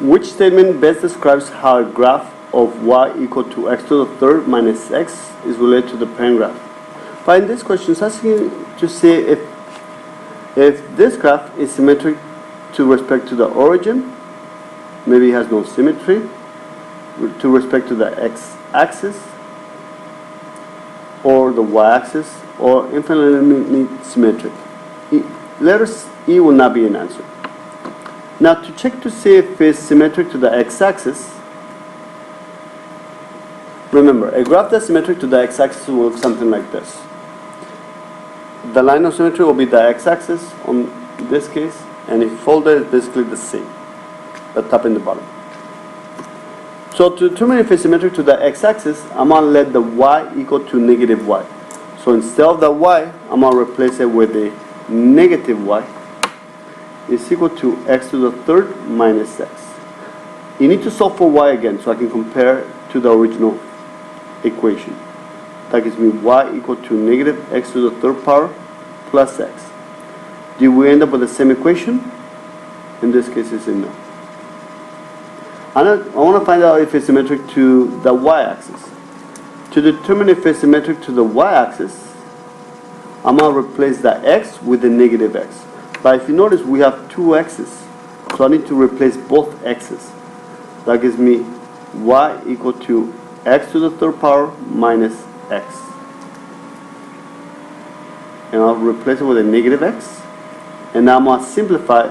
Which statement best describes how a graph of y equal to x to the third minus x is related to the parent graph? But in this question, it's asking to say if this graph is symmetric to respect to the origin, maybe it has no symmetry, to respect to the x-axis, or the y-axis, or infinitely symmetric. Letter E will not be an answer. Now to check to see if it's symmetric to the x-axis, remember, a graph that's symmetric to the x-axis will look something like this. The line of symmetry will be the x-axis on this case, and if folded is basically the same, the top and the bottom. So to determine if it's symmetric to the x-axis, I'm going to let the y equal to negative y. So instead of the y, I'm going to replace it with a negative y is equal to x to the third minus x. You need to solve for y again so I can compare to the original equation. That gives me y equal to negative x to the third power plus x. Do we end up with the same equation? In this case, it's a no. I want to find out if it's symmetric to the y-axis. To determine if it's symmetric to the y-axis, I'm going to replace the x with the negative x. But if you notice, we have two x's. So I need to replace both x's. That gives me y equal to x to the third power minus x. And I'll replace it with a negative x. And now I'm going to simplify.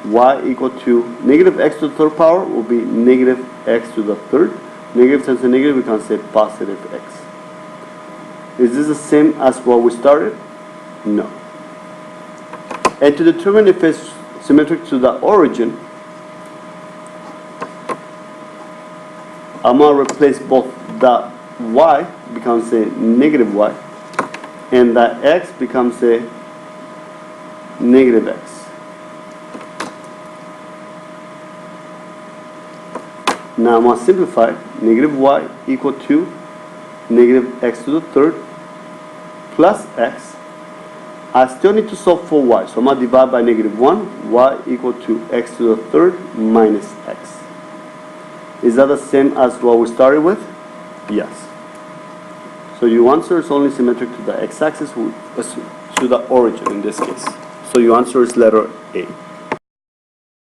Y equal to negative x to the third power will be negative x to the third. Negative times a negative, we can say positive x. Is this the same as what we started? No. And to determine if it's symmetric to the origin, I'm going to replace both the y becomes a negative y and the x becomes a negative x. Now I'm going to simplify. Negative y equal to negative x to the third plus x. I still need to solve for y, so I'm going to divide by negative 1. Y equal to x to the third minus x. Is that the same as what we started with? Yes. So your answer is only symmetric to the x-axis, to the origin in this case. So your answer is letter A.